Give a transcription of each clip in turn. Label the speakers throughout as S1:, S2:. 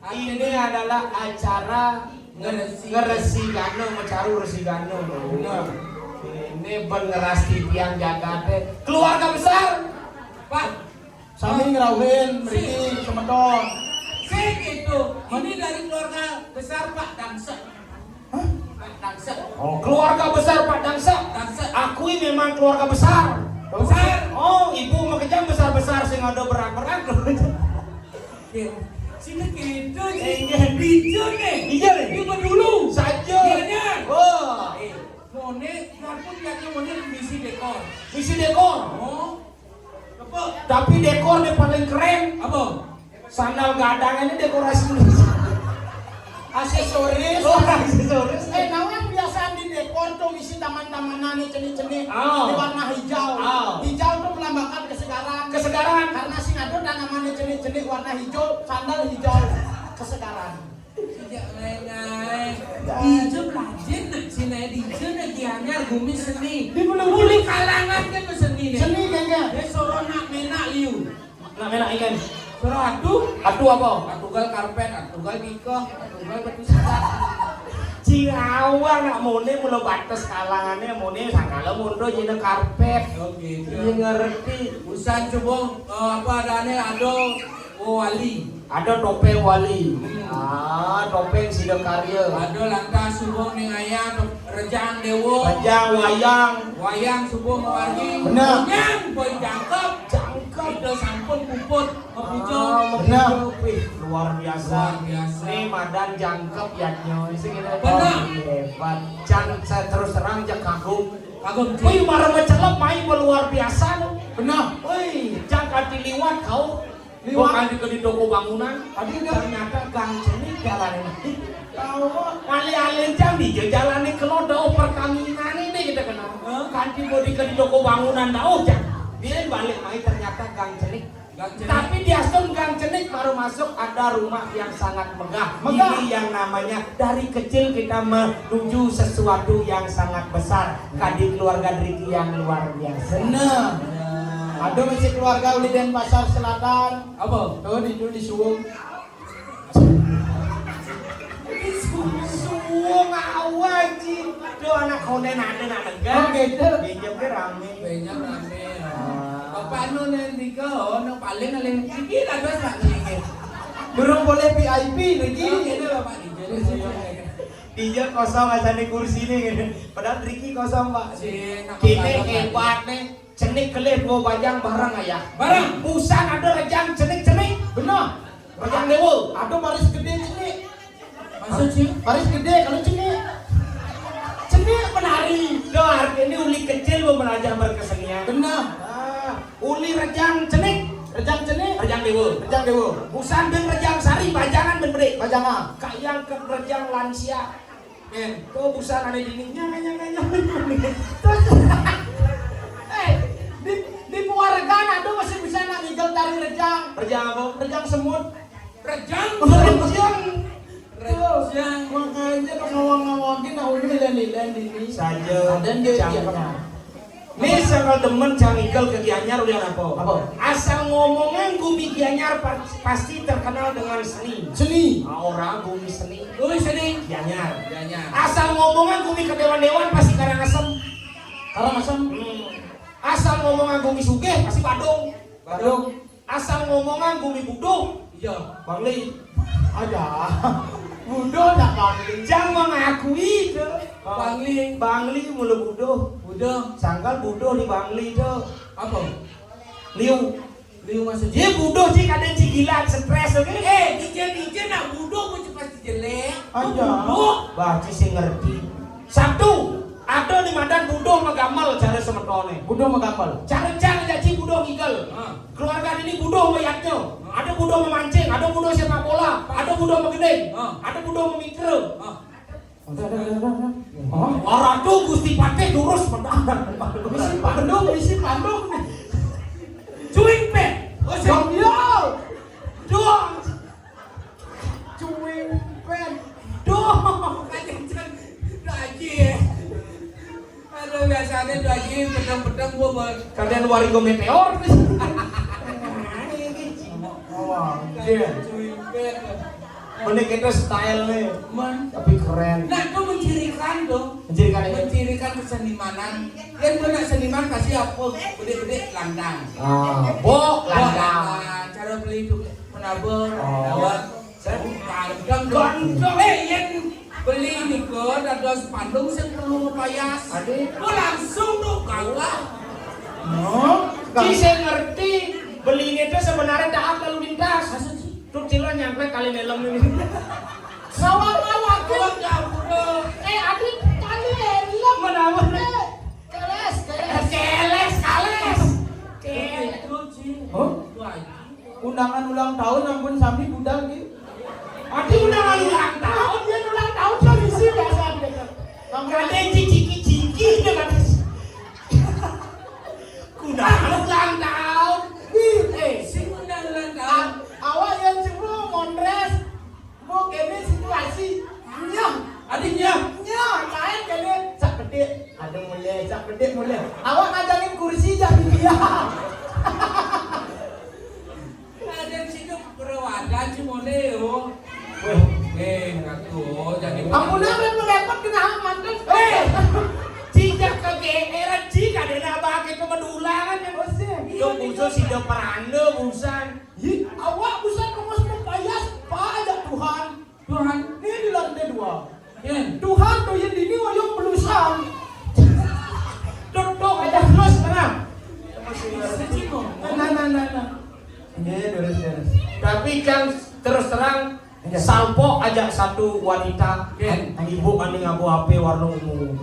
S1: Ini adalah acara ngeresi gano, mecaru resi gano. Ini ngerasi tiang jagate keluarga besar, Pak. Sami ngerawin, mriki semeton.
S2: Sing itu, ini dari keluarga besar Pak Dangse.
S1: Hah?
S2: Pak Dangse.
S1: Oh, keluarga besar Pak Dangse. Aku ini memang keluarga besar.
S2: Besar.
S1: Oh, ibu mau kejam besar-besar sing ada berak-berak.
S2: Sini gitu, hijau nih.
S1: Iya nih.
S2: Ini dulu.
S1: Saja.
S2: Iya.
S1: Oh.
S2: Mone, walaupun kayaknya mone misi dekor.
S1: Misi dekor.
S2: Oh. Apa?
S1: Tapi dekornya paling keren.
S2: Apa?
S1: Sandal gadang ini dekorasi Indonesia.
S3: Aksesoris.
S1: Oh, aksesoris.
S3: Namanya biasa di dekor tuh isi taman-tamanan nih ceni-ceni
S1: Oh.
S3: di warna hijau.
S1: Oh.
S3: Hijau tuh melambangkan kesegaran.
S1: Kesegaran.
S3: Karena Singado tanamannya ceni-ceni warna hijau, sandal hijau, kesegaran.
S2: Sejak ngai hijau rajin nak sini hijau nak gianyar bumi seni.
S3: Di mana
S2: Buli kalangan kan tu seni ni.
S3: Seni kayaknya.
S2: Dia suruh nak menak liu.
S1: Nak menak ikan.
S2: Suruh aduh.
S1: Aduh apa?
S2: Atugal karpet, atugal nikah, atugal batu sekat.
S1: Cingawang nak mone mula batas kalangannya mone sangkala mundo jadi karpet.
S2: Oh gitu.
S1: Iya ngerti.
S2: Usan coba apa adane ado wali.
S1: Ada topeng wali. Topeng sida karya.
S2: Ado langkah subuh ning ayah rejang dewo.
S1: Pajang wayang.
S2: Wayang subuh mewargi.
S3: Benar.
S2: Yang boy jangkep.
S1: Jangkep.
S2: Itu sampun puput mepujo.
S3: Benar.
S1: Luar biasa.
S2: Luar biasa.
S1: Nih madan jangkep ya nyoy.
S2: Benar.
S1: Hebat. Saya terus terang jak kagum.
S2: Kagum
S1: Wih, marah mencelap main luar biasa loh.
S3: Benar.
S1: Wih, jangan diliwat kau.
S3: Liwat.
S1: Bukan di toko bangunan. Tadi ternyata gang sini jalan ini. Tahu kok, alih-alih jam di jalan ini kelodo perkawinan ini kita kenal. Kanti bodi ke di toko bangunan dah jam. Dia balik main ternyata gang cenik. Tapi di Aston gang cenik baru masuk ada rumah yang sangat megah.
S3: Megah.
S1: Ini yang namanya dari kecil kita menuju sesuatu yang sangat besar. Kadi keluarga Driki yang luar biasa.
S3: Benar. Ada masih keluarga uli Denpasar Selatan.
S2: Apa?
S3: Tuh di Suwung.
S1: Suwung awaji. Tuh anak konen ada nak
S3: Oh gitu.
S1: Pinjamnya rame.
S2: Banyak rame. Bapak nu nanti kau nu paling paling sikit ada sak ni.
S3: Belum boleh VIP lagi.
S2: Ini bapak DJ.
S1: DJ kosong aja di kursi ini gitu. Padahal Driki kosong pak.
S2: Si
S1: Kini hebat nih. Cenik kelip mau bajang barang ayah.
S2: Barang.
S1: Busan ada rejang cenik.
S3: Benar.
S1: Rejang dewo.
S3: Ada baris gede cini.
S2: Maksud sih?
S3: Baris gede kalau cini.
S1: Ceni penari. Doh arti ini uli kecil mau belajar berkesenian.
S3: Benar.
S1: Uli rejang cenik.
S3: Rejang cini.
S1: Rejang dewo.
S3: Rejang dewo.
S1: Busan ben rejang sari bajangan ben bede.
S3: Pajangan.
S1: Kayang ke rejang lansia. Tuh busan ada diningnya nganyang.
S3: Terus. Di pewargaan ada masih bisa nak ngigel tari rejang.
S1: Rejang apa?
S3: Rejang semut.
S2: Rejang.
S3: Rejang. Makanya kalau ngawang-ngawangin nah uli lilan ini.
S1: Saja.
S3: Dan dia
S1: Jangan. Nih sangat demen cangigel ke Gianyar udah apa?
S3: Apa?
S1: Asal ngomongnya Gumi Gianyar pasti terkenal dengan seni.
S3: Seni.
S1: Orang Gumi seni.
S2: Ui sini.
S1: Gianyar.
S2: Banyak.
S1: Asal ngomongnya Gumi kedewan-dewan pasti Karangasem.
S3: Karangasem.
S1: Asal ngomongnya Gumi Sugih pasti Badung.
S3: Badung.
S1: Asal ngomongnya Gumi Buduh.
S2: Iya.
S1: Bangli.
S3: Ada. Budo nak bangli.
S1: Jangan mengakui ke.
S2: Bangli.
S1: Bangli mulu Buduh.
S2: Udah.
S1: Sangkal Buduh di Bangli tuh.
S2: Apa?
S1: Liu.
S2: Liu masuk.
S1: Dia Buduh sih kadang si gila stres oke.
S2: DJ nak budo pun pasti jelek.
S3: Ada.
S2: Budo.
S1: Baca sih ngerti. Satu, ada di Madan Budo megamal cara semetone.
S3: Budo megapal.
S1: Cara-cara jadi Budo ngigel. Keluarga ini Budo mayatnya. Ada Budo memancing, ada Budo sepak bola, ada Budo megedeng, ada Budo memikir. Orang tuh Gusti Pate durus mendadak.
S3: Isi pandung.
S1: Cuing pe.
S3: Jom yo.
S1: Dong.
S3: Cuing pen.
S1: Dong.
S2: Kajian lagi. Aduh biasanya lagi pedang-pedang gua
S1: Kalian warigo meteor. Bener kita style nih, tapi keren.
S2: Nah, itu mencirikan dong.
S1: Mencirikan ini.
S2: Mencirikan kesenimanan. Yang benar seniman pasti apa? Gede-gede landang.
S1: Bok landang.
S2: Cara beli itu menabur.
S1: Saya
S2: Gandang. Yang beli ini kan ada spanduk yang perlu ngepayas. Gua langsung tuh kalah.
S1: Si saya ngerti beli itu sebenarnya taat lalu lintas. Tuh cilo nyampe kali nelem ini.
S3: Ngawang-ngawang.
S1: Adik kali helm menawan. Keles.
S3: Oh,
S2: Wah,
S3: undangan ulang tahun ampun sambil budal gitu.
S1: Adi undangan ulang tahun.
S3: Dia ulang tahun so isi biasa dia.
S1: Ada yang ciki-ciki dengan undangan ulang tahun.
S2: sing undang ulang tahun.
S3: Awak yang cemburu mondres. Mau kene situasi. Nyah.
S2: Adiknya,
S3: Lain kene sak pedek. Ada mulai sak pedek mulai. Awak ngajangin kursi jadi dia.
S2: ada situ perawadan cuma Leo. Ngatu, jadi.
S3: Ampun repot kena mantan.
S1: Tidak kegeeran jika ada nabah ke kemedulangan yang yo buso sido perando busan.
S3: Awak busan kemos payas, Pak aja Tuhan.
S2: Tuhan,
S3: Ini di lantai 2.
S2: Yen,
S3: Tuhan tuh yang dini oyong belusan.
S1: Duduk aja terus tenang.
S2: secimo.
S3: Nah. Iya, deres.
S1: Tapi kan terus terang salpo aja satu wanita.
S2: Ken.
S1: Ibu anu ngabu HP warna ungu.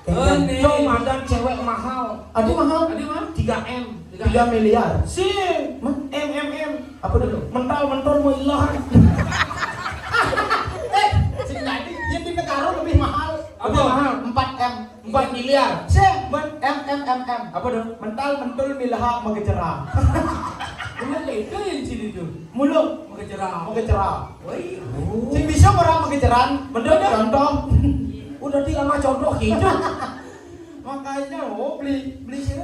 S2: Nih.
S1: Cong ada cewek mahal.
S3: Adi mahal.
S1: 3M.
S3: 3 miliar.
S1: Sing, M.
S3: Apa dulu?
S1: Mental mau hilang.
S3: Sing jadi yang di negara lebih mahal.
S1: Apa
S3: Lebih
S1: mahal?
S3: 4M.
S1: 4 miliar.
S3: Sing, M.
S1: Apa dong?
S3: Mental milha mengecerah.
S2: Bukan itu yang sini tuh.
S3: Mulung
S2: Mengecerah.
S3: mengecerah.
S2: Woi,
S3: Sing bisa orang mengecerah.
S1: Bener dah.
S3: Contoh.
S1: Udah di lama contoh gitu.
S3: Makanya beli sini.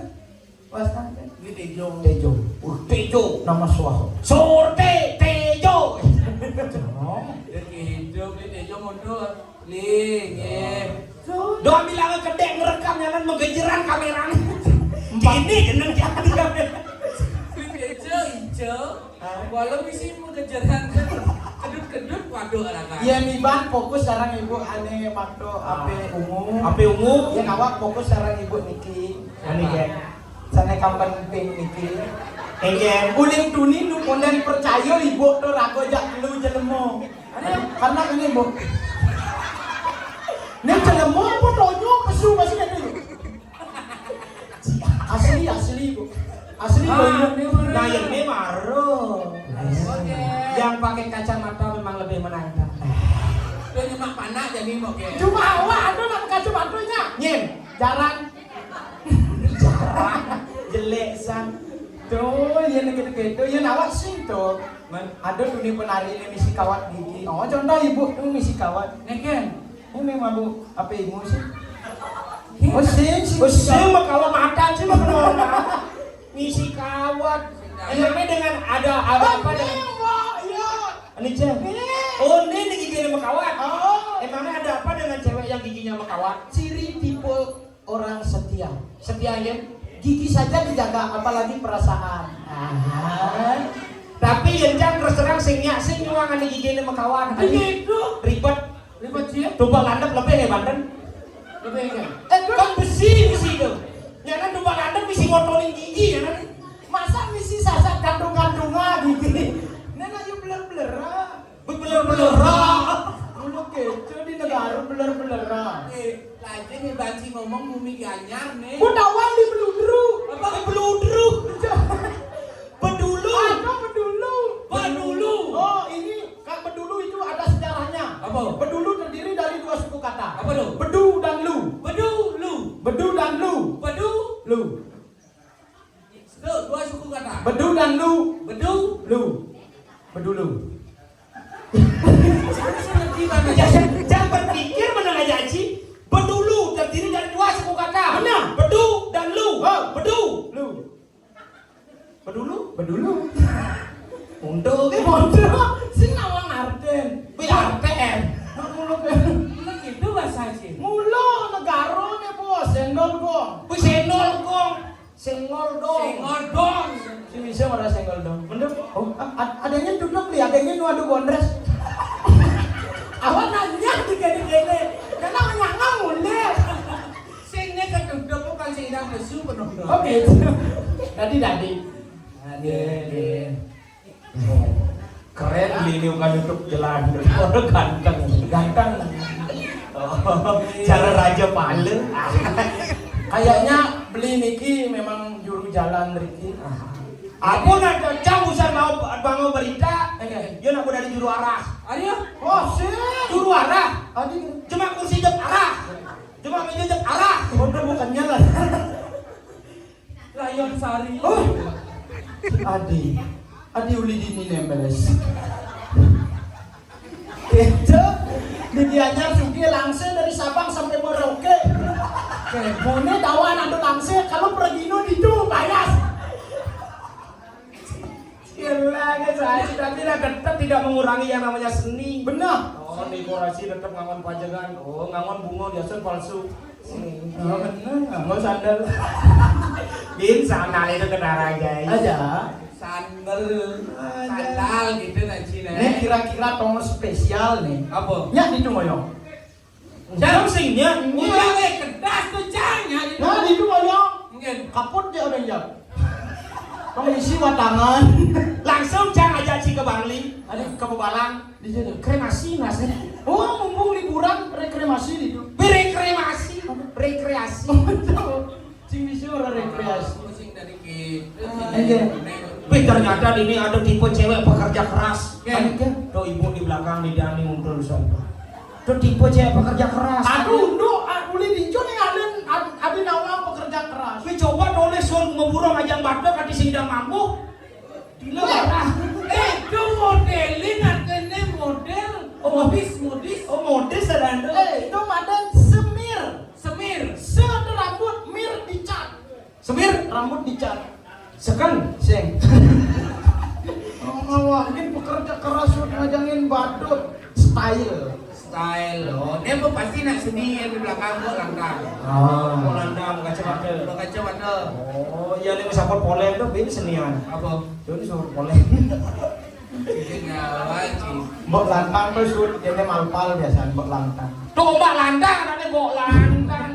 S3: Wastan.
S2: ini Tejo.
S1: Tejo.
S3: Nama suah.
S1: Sorte Tejo.
S2: Dia hidup ini Tejo mundur. Ling,
S1: Doa bilang kedek ngerekam jangan menggejeran kameranya. Gini jeneng jangan kamera.
S2: Tejo hijau. Walau misi mengejaran kedut-kedut waduh anak.
S3: Iya Miban fokus sekarang ibu ane makdo HP ungu.
S1: HP ungu.
S3: Yang awak fokus sekarang ibu Niki.
S1: Ani ya.
S3: Sana kampan ping Niki.
S1: Enggak.
S3: Uling tuni nu konden percaya ibu tuh rago jak lu jelemo. Karena ini ibu. Nih jelemo apa tonyo pesu masih ada yuk. Asli ibu. Asli ibu.
S1: Nah yang ini marah. Yang pakai kacamata memang lebih menantang.
S2: Dia nyemak panah jadi mau kayak.
S3: Cuma awak ada nak kacamatunya.
S1: Nyen,
S3: Jarang.
S1: jelek san.
S3: Tuh, yang gitu-gitu, yang awak sih tuh. Ada dunia penari ini misi kawat gigi. Oh, contoh ibu tuh misi kawat.
S2: Neken.
S3: Ini mabuk apa ibu sih? Oh, sih
S1: mah kalau makan sih mah kenapa? Misi kawat. Emangnya dengan ada apa dengan ini cewek? Oh ini giginya mekawat. Emangnya ada apa dengan cewek yang giginya mekawat?
S3: Ciri tipe orang setia.
S1: Setianya.
S3: Gigi saja dijaga, apalagi perasaan.
S1: Tapi yang jangan terus terang sing nyuangan giginya mekawat.
S2: Itu
S1: Ribet
S2: sih.
S1: Tumpah landep lebih ya Banten.
S2: Lebih kan.
S1: Kan besi itu. Jangan tumpah landep misi ngotorin gigi ya kan.
S3: Masa misi sasak kandung-kandungan gigi. Nena yuk beler-belera.
S1: Beler-belera.
S3: Dulu keco di negara beler-belera.
S2: Lagi nih banci ngomong bumi ganyar nih.
S3: Budawan di beludru.
S1: Apa beludru? Bedulu.
S3: Ada bedulu.
S1: Bedulu.
S3: Oh ini kan bedulu itu ada sejarahnya.
S2: Apa?
S3: Bedulu terdiri dari 2 suku kata.
S2: Apa tuh?
S3: Bedu dan lu.
S2: Bedulu.
S3: Bedu dan lu.
S2: Bedu.
S3: Lu.
S2: Tuh, 2 suku kata.
S3: Bedu dan lu.
S2: Bedu.
S3: Lu. Bedulu.
S1: Jangan berpikir benar aja Ci. Bedulu terdiri dari 2 suku kata.
S3: Benar.
S1: Bedu dan lu.
S3: Oh.
S1: Bedu.
S3: Lu.
S1: Bedulu.
S3: Bedulu.
S1: Untuk
S3: Mondro. Sing nawang Arden.
S1: PRTN.
S2: Kan gitu bahasa sih.
S3: Mulo negara nih bos. Sendol gong.
S1: Senol kong. Senggol dong.
S2: Senggol dong.
S3: Si bisa marah senggol dong. Bener? Oh, adanya duduk nih, adanya nuadu gondres. Awak nanya digede-gede. Karena nyangang mulai.
S2: Singnya keduduk bukan sing nang besu penuh.
S3: Oke. Tadi.
S1: Keren ini bukan untuk jalan. Orang ganteng. Cara Raja Pale.
S3: Kayaknya beli Niki memang juru jalan Ricky.
S1: Apa nak jam usah mau bangun berita? Yo nak dari juru arah.
S2: Ayo.
S3: Oh, sih.
S1: Juru arah.
S3: Adi,
S1: Cuma kursi jep arah. Cuma meja jep arah.
S3: bodoh bukannya lah.
S2: Rayon Sari.
S3: Oh, Adi uli dini nembeles. Itu didianya sugi langsung dari Sabang sampai Merauke. Mone dawan ando langsung kalau pergi no itu bayas.
S1: Gila, saya tapi tetap tidak mengurangi yang namanya seni.
S3: Benar.
S1: Oh, dekorasi tetap ngangon pajangan. Oh, ngangon bunga biasa palsu.
S3: Oh, benar. Mau sandal.
S1: Bin sandal itu kendaraan guys.
S3: Aja.
S2: Sandal gitu nanti
S3: Ini kira-kira tongol spesial nih.
S2: Apa?
S3: Nyak itu moyong.
S1: Jangan singnya.
S2: Jangan kedas tuh jangan.
S3: Nah, itu moyong.
S2: Mungkin.
S3: Kaput dia udah jam. Kamu isi watangan.
S1: Langsung jangan aja sih ke Bangli.
S3: Ada
S1: Ke Bebalang.
S3: di sini.
S1: Kremasi nasi.
S3: Oh, mumpung liburan rekreasi itu.
S1: Rekreasi. Rekreasi.
S3: Sing di sini orang rekreasi.
S2: Pusing dari gitu.
S1: Tapi ternyata ini ada tipe cewek pekerja keras.
S2: Ken.
S1: Tuh ibu di belakang di Dani mundur sana. Tuh tipe cewek pekerja keras.
S3: Aduh, aku lihat di nih ada nama pekerja keras.
S1: Tapi coba nulis soal ngeburung ajang badak kati sidang mampu. Dila barah.
S2: Itu modelin artinya model. Modis.
S1: Oh modis ada.
S3: Itu madan semir.
S2: Semir.
S3: Se ada rambut mir dicat.
S1: Semir.
S3: Rambut dicat.
S1: Sekan.
S3: Seng. Mungkin pekerja keras sudah ngajangin badut style.
S2: Style loh. Dia pun pasti nak seni yang di belakang gua langkah.
S1: Oh landang kacamata.
S2: Kacamata.
S1: Oh iya ini support polem tuh ini senian.
S2: Apa?
S1: Jadi support polem.
S3: Mbok lantang tuh sud, jadi malpal biasa mbok lantang.
S1: Tuh mbak landang, ada mbok landang.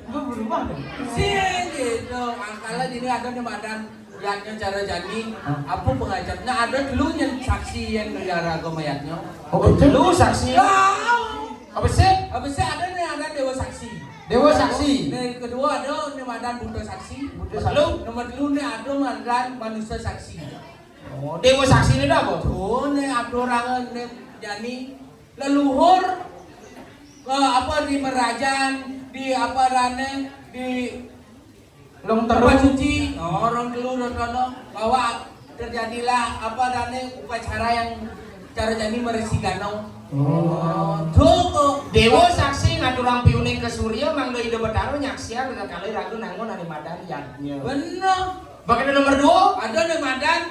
S3: Itu berubah deh.
S2: Sih gitu. Angkala ini ada di badan yatnya cara jadi. Apa pengajarnya ada dulu yang saksi yang negara agama yatnya.
S3: Oh, betul.
S1: Lu saksi. Apa sih?
S2: Habis itu ada nih ada dewa saksi.
S3: Dewa saksi.
S2: Nih kedua ada nih badan buta saksi.
S1: Lu
S2: Nomor dulu nih ada badan manusia saksi.
S1: oh, dewa saksi ini dah apa?
S2: Oh nih ada orang nih jadi leluhur apa di Merajan di apa rane di
S3: Long
S2: tempat
S3: terus.
S2: suci orang dulu bahwa terjadilah apa rane upacara yang cara jadi meresi ganau. Tuh
S1: Dewa saksi ngaturang piuning ke Surya mangga ide betaro nyaksian dengan kali ragu nangon ani madan yatnya.
S2: bener.
S1: Bagaimana nomor 2?
S2: Ada nih badan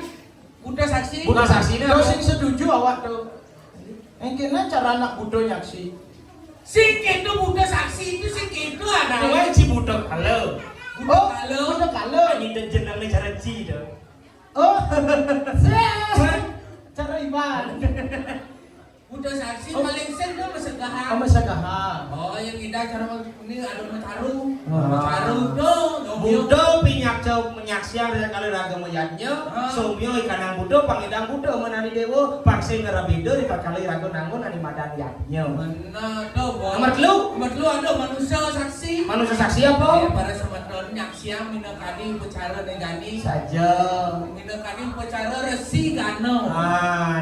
S2: Buddha saksi.
S1: Buddha saksi ini
S3: Terus
S1: apa?
S3: sing setuju awak tuh. Engkena cara anak budo nyaksi.
S2: Sing itu Buddha saksi itu sing itu ada.
S1: Dewa ci budak halo.
S3: Oh,
S2: Halo.
S3: budo kalau.
S1: Ini dan jenengnya cara ci dah.
S3: Oh, cara iman.
S2: Buddha saksi paling sing tuh mesegahan.
S3: Kamu sagaha.
S2: Oh yang kita cara ini ada metaru.
S3: Ah.
S2: Metaru tuh.
S1: Budo pinyak jauh menyaksian dengan kali ragu mayatnya. Somyo ikanang budo pangidang budo menani dewa paksa ngerabido di kali ragu nangon ani madan yatnya.
S2: Bener tuh.
S1: Nomor telu?
S2: Nomor telu ada manusia saksi.
S1: Manusia saksi apa?
S2: Para semeton nyaksian minakani upacara negani.
S3: Saja.
S2: Minakani upacara resi gano.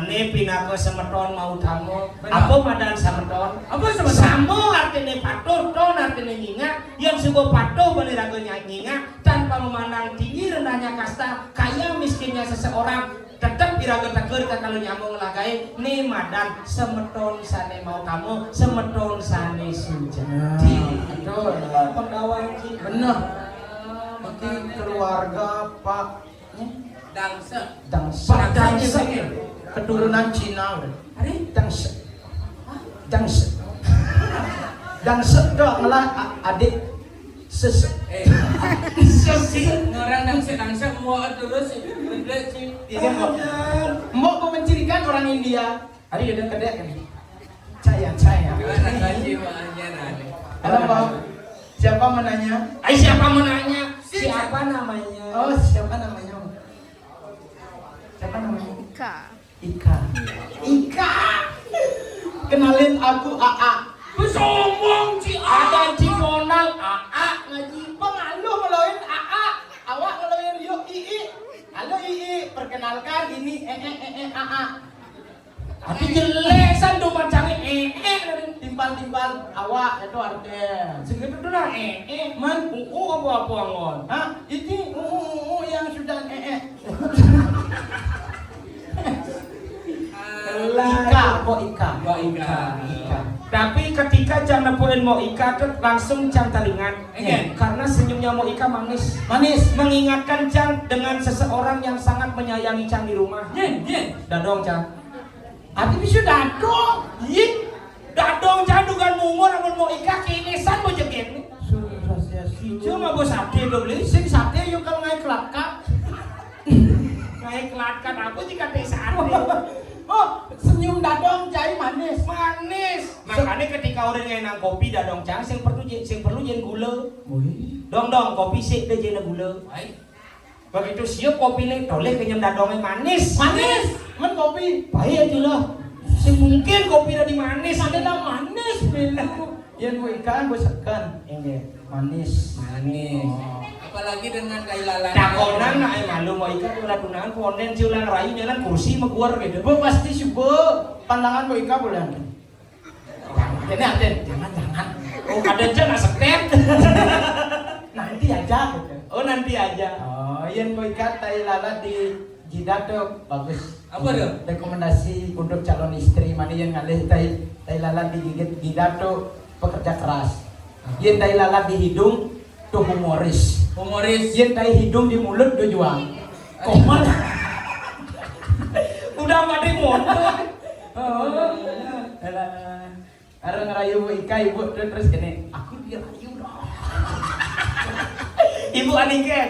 S1: Ini pinaka semeton mau tamu. Apa madan semeton?
S2: Apa semeton?
S1: Samo artinya patuh, ton artinya nyinga. Yang sebuah patuh bener ragunya nyinga tanpa memandang tinggi rendahnya kasta, kaya miskinnya seseorang. Tetap diraga tegur kalau nyamuk ngelagai nih madan semeton sane mau tamu, semeton sane sujati.
S3: Betul.
S1: Pendawan Ci.
S3: Bener. Mungkin keluarga Pak
S2: Dangsa.
S3: Dangsa. Keturunan Cina udah. Dangsa dong lah adik ses.
S2: Orang dangsa mau terus
S3: Iya, mau mencirikan orang India. Hari udah kedek kan? Caya. Halo Bang. Siapa menanya?
S1: Siapa menanya? Siapa namanya?
S3: Oh, siapa namanya? Siapa namanya? Ika. Kenalin aku AA.
S2: Sombong Ci
S1: Ada Ciponal AA ngaji.
S3: Pengaluh ngeluarin AA. Awak ngeluarin yuk II. Halo II. perkenalkan ini AA.
S1: Tapi jelesan tuh pancangnya
S3: Timpal-timpal awak itu artinya.
S1: segitu tuh lah
S3: Man,
S1: apa angon.
S3: hah? Ini yang sudah Ika, kok Ika?
S2: Ika.
S1: Tapi ketika jam nepuin mau Ika tuh langsung jam talingan. Karena senyumnya mau Ika manis.
S3: Manis.
S1: Mengingatkan Cang dengan seseorang yang sangat menyayangi Cang di rumah. Dadong Cang.
S3: Ati bisa dadong.
S1: Yin. Dadong Cang dugan mumur amun mau Ika kinesan mau jegek nih.
S3: Rahasia si.
S1: Cuma bos sate do beli.
S3: Sing sate yuk kalau naik kelakak.
S1: Naik kelakkan aku jika teh sate.
S3: Oh, senyum dadong cai manis.
S1: Manis. Makanya ketika orang ngenang kopi dadong Cang sing perlu jen gula. Dong kopi sih deh jen gula. Begitu siap kopi nih toleh kenyam dadongnya manis.
S3: Manis. Men kopi.
S1: Baik aja lah. Semungkin kopi dari manis.
S3: Ada dah manis melu. Yang gue ikan gue sekan. Manis.
S2: Apalagi dengan kai lalat.
S1: Dakonan nak malu mau ikan ulah tunangan ponen ciulan rayu jalan kursi meguar gitu.
S3: Bu pasti subuh pandangan gue ikan boleh. Jadi ada jangan.
S1: Oh ada aja nak setet.
S3: Nanti aja gitu.
S1: Oh nanti aja.
S3: Oh, yang gue ikan tai lalat di jidat tuh bagus.
S2: Apa tuh?
S3: Rekomendasi untuk calon istri mana yang ngalih tai lalat digigit jidat tuh pekerja keras. Yang tai lalat di hidung tuh humoris. Yang tai hidung di mulut tuh juang. Koman.
S1: Udah pada mondok.
S3: Ada ngerayu Ika ibu terus gini. Aku dirayu dong.
S1: Ibu aniken.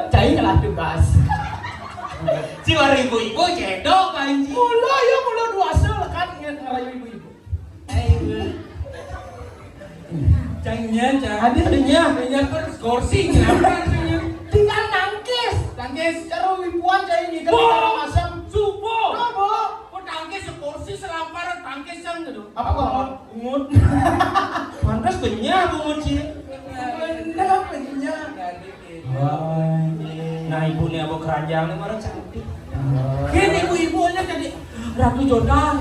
S3: Cai kalah tugas.
S1: Ciwar ibu cedok anjing.
S3: Mula dua sel kan ngerayu ibu-ibu.
S2: Cangnya.
S3: Adanya
S2: kan scoring kenapa
S3: tinggal nangkis cara wibuan cai ini kan cara masam
S2: Supo.
S3: apa
S2: Kok tangkis sekursi selamparan tangkis yang gitu.
S3: apa kok ungut
S1: Pantas kenyah bungut sih.
S3: bener penyinya
S1: Nah ibu nih abu keranjang nih marah cantik.
S2: Kini ibu-ibunya jadi Ratu Jodan.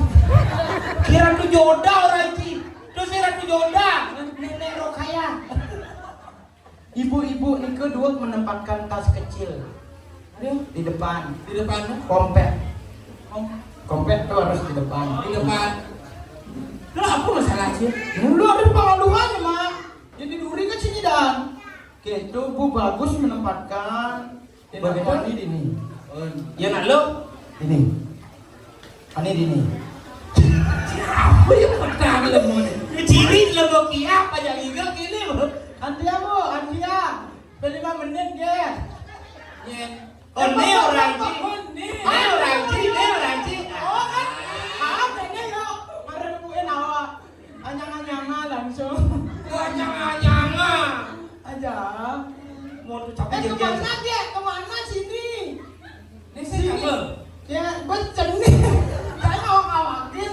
S1: Kira Ratu Joda orang ini. Terus Ratu Joda. Nenek Rokaya.
S3: ibu-ibu ini kedua menempatkan tas kecil di depan kompet tuh harus di depan
S2: Lo apa masalah sih?
S3: lu ada pengaluannya mak jadi duri ke sini dan gitu bu bagus menempatkan begitu di sini
S1: Ya nak lo.
S3: ini ini
S2: Apa yang petang lemon?
S1: Ciri lo kia apa yang ingat gini lo.
S3: Antia bu, Antia 5 menit ya
S1: Oh ini orang
S2: Oh,
S1: ini.
S2: ini.
S1: Ini orang ini.
S3: oh kan kayaknya yuk mari nemuin awak anyang-anyang langsung
S1: Nyanga.
S3: aja
S1: Mau tuh capek
S3: kemana dia? Kemana sini?
S2: Ini sih apa?
S3: Ya, becen nih saya awak-awakin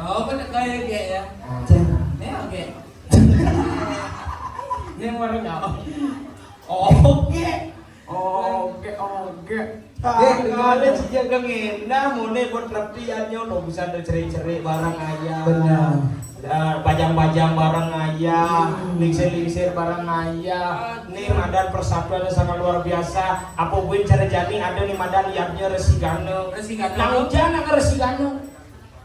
S2: Oh, pada kayak dia ya. Ini oke.
S3: ini yang baru nyawa
S1: Oke.
S3: Kali
S1: dia gengindah mulai buat latihannya lo bisa cerik-cerik barang ayah.
S3: Benar.
S1: Bajang-bajang barang ayah, lingsir-lingsir barang ayah. Nih madan persatuannya sangat luar biasa. Apa buin cara jadi ada nih madan liatnya resigana. Nah hujan nang resigana.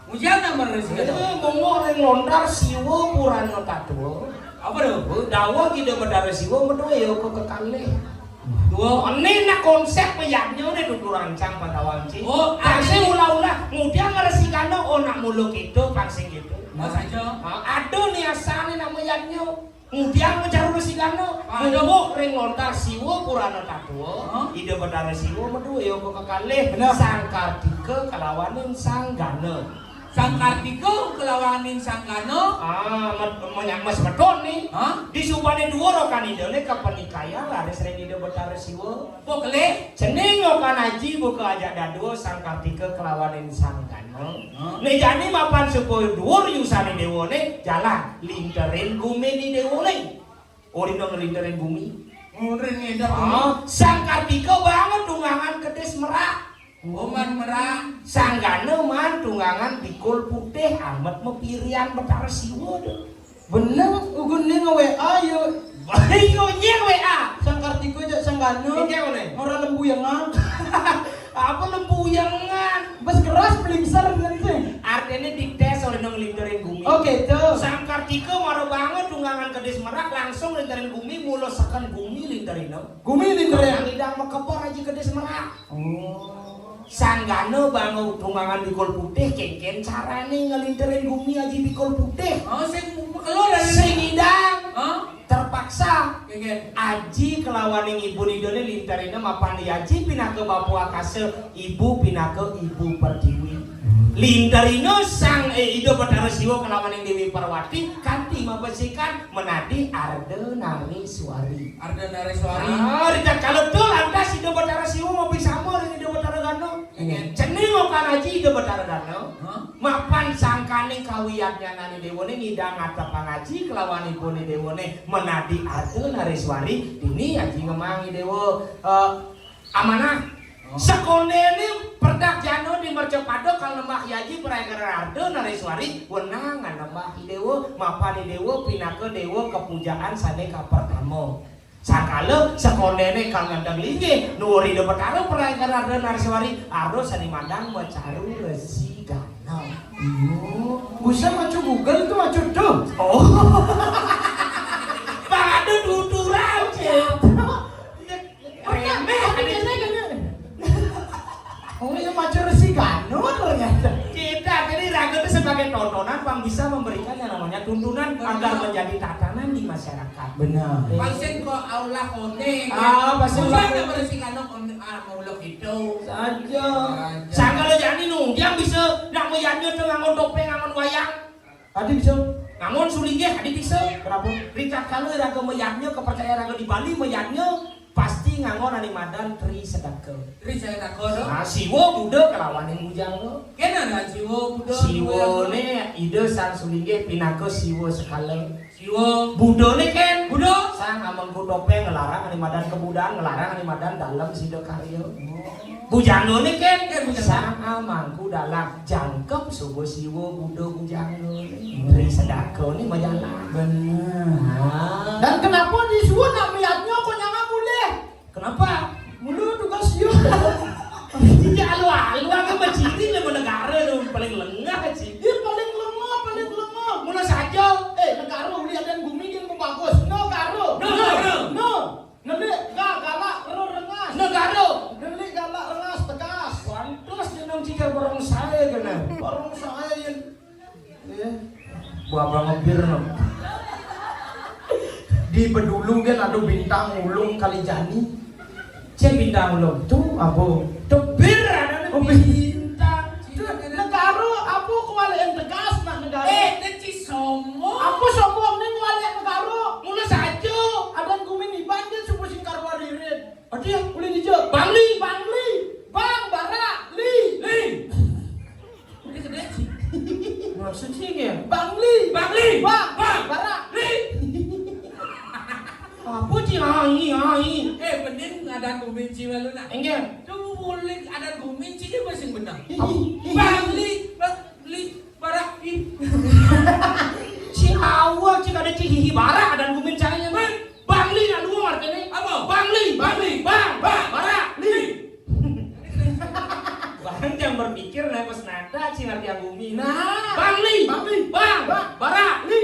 S2: Hujan nama resigana.
S1: Ngomong ring lontar siwo purano tatu.
S2: Apa tuh?
S1: Dawa kita berdara siwo medua ya ke kekale.
S2: Dua.
S1: Ini nak konsep peyaknya udah duduk rancang pada wanci.
S2: Oh,
S1: pangsi ulah-ulah. Kemudian ngeresigana oh nak muluk itu pangsi gitu.
S2: Mas aja.
S1: Ada nih asalnya namanya. Kemudian mencari resigana.
S2: Ada.
S1: Ngomong ring lontar siwo purano tatu. Ide berdara siwo medua ya ke kekale. Sang Kartika kelawanin sang Gana.
S2: Sang Kartika kelawanin sang Gana.
S1: Mas beton nih.
S2: Hah?
S1: Di subane dua rokan idone kapanikaya ada sering ide betara siwo.
S2: Pokle.
S1: Ceneng okan aji buka aja dadu sang Kartika kelawanin sang Gana. Nih jadi mapan supaya dhuwur yusane dewane jalan linterin bumi di dewane. Oh dino ngelinterin bumi.
S2: Ngurin ngedap.
S1: Sang Kartika banget
S2: Ora
S1: Sanggana man tunggangan bikul putih amat mepirian betara siwa deh.
S3: Bener, ugun nih nge-WA yuk.
S1: Ayo nyeng WA.
S3: Sang Kartiko aja sang Gano.
S1: Ini apa nih?
S3: Orang lembuyangan.
S1: Apa lembuyangan?
S3: Bas keras pelingsar kan sih.
S1: Artinya dites oleh nang lindarin bumi.
S3: Oh gitu.
S1: Sang Kartika marah banget tunggangan kedes merak langsung lindarin bumi mulusakan bumi lindarin.
S3: Gumi lindre.
S1: Yang tidak mekepor aja kedes merak.
S3: Oh.
S1: Sanggana bangun tunggangan bikul putih kengken carane ngelinterin bumi aja bikul putih.
S2: Oh sing keluar dari
S1: Sing idang
S2: Hah?
S1: terpaksa
S2: Kengken.
S1: aji kelawan yang ibu nidone linterina mapan di aji pindah ke bapu akase ibu pindah ke ibu pertiwi linterina sang ido betara siwa kelawan yang Dewi Parwati kanti mabesikan menadi Arde Nariswari Rita kalau tuh lantas ido betara siwa mau bisa mau dengan ido betara gano cening okan aji ido betara gano mapan sangkane kawiatnya nani dewone ngidang ngata pangaji kelawan ibu ni dewone menadi Arde Nariswari ini aji ngemangi dewo amanah sekonde ini perdak jano di mercepado kal nembah yaji perayaan Arde Nariswari wenangan nembah dewo mapan dewo pindah ke dewo kepujaan sane ka pertama sakala sekonde ini kal ngandang lingge nuri de betara perayaan Arde Nariswari Ardo sani mandang mecaru resi ganau.
S3: Bisa macu Google tuh macu tuh.
S1: Oh. Pada tuturan remeh
S3: Oh iya macu resi Gano ternyata.
S1: kita jadi raga itu sebagai tontonan bang bisa memberikan yang namanya tuntunan agar menjadi tatanan di masyarakat.
S3: Benar.
S2: Pasien kok Allah kone.
S1: Pasien
S2: Bukan bersihkan maulok itu.
S3: Saja.
S1: Sanggala jani nung dia bisa nak meyanyo tuh ngangon topeng ngangon wayang.
S3: Tadi bisa.
S1: Ngangon sulinge hadi bisa.
S3: Kenapa?
S1: Rita kalau raga meyanyo kepercayaan raga di Bali meyanyo pasti ngangon ani madan tri sedake.
S2: Tri saya takut.
S1: Nah, siwo budak kelawan yang bujang lo.
S2: Kena ada siwo budak.
S1: Siwo ne ide sang sulingge pinake siwo sekali.
S2: Siwo
S1: Budo ne ken
S2: budak.
S1: sang amangku topeng ngelarang ani madan kebudaan ngelarang ani madan dalam sida karyo. Bujang lo ne ken sang amangku dalam jangkep subuh siwo budo bujang lo ne. Tri sedake ne majalah.
S3: Benar. Dan kenapa disuruh namanya kok nyanga boleh?
S1: Kenapa?
S3: Mulu tugas yuk.
S1: Jadi alu-alu agak berciri le negara lo paling lengah sih.
S3: Dia paling lemah, paling lemah.
S1: Mula saja.
S3: Negara udah dan bumi dia bagus. No karo. No. Nanti galak rengas.
S1: Negara.
S3: Nanti galak rengas tegas.
S1: Pantas jeneng cikar barang saya kena.
S3: Barang saya yang
S1: Buah ngepir no.
S3: di Bedulu kan ada bintang ulung Kalijani.
S1: Cek bintang ulung.
S3: Tuh abo.
S1: Tebir ada bintang.
S3: Negara apa kualian tegas nak negara?
S2: Teci somo.
S3: Aku sombong nih kualian negara.
S1: Mula saja.
S3: Ada gumin iban dia supo singkar waririn.
S1: Adia
S3: Boleh dijawab.
S1: Bangli.
S3: Bang Bara Li.
S2: Ini kedeci.
S1: Maksudnya
S3: Bang
S1: Bang
S3: Bara
S1: Li. Apa sih ai?
S2: Bener ada guminci malu nak.
S1: Enggak.
S2: Tuh boleh ada guminci dia masih benar.
S3: Bangli.
S2: Barak.
S1: Si awal cik ada cik hihi bara dan gumin caranya man. Bangli nak luar artinya.
S2: Apa?
S1: Bangli. Bara. Li. Barang yang berpikir naik pas nada cik arti bumi.
S3: Nah.
S1: Bangli. Bara.
S3: Li.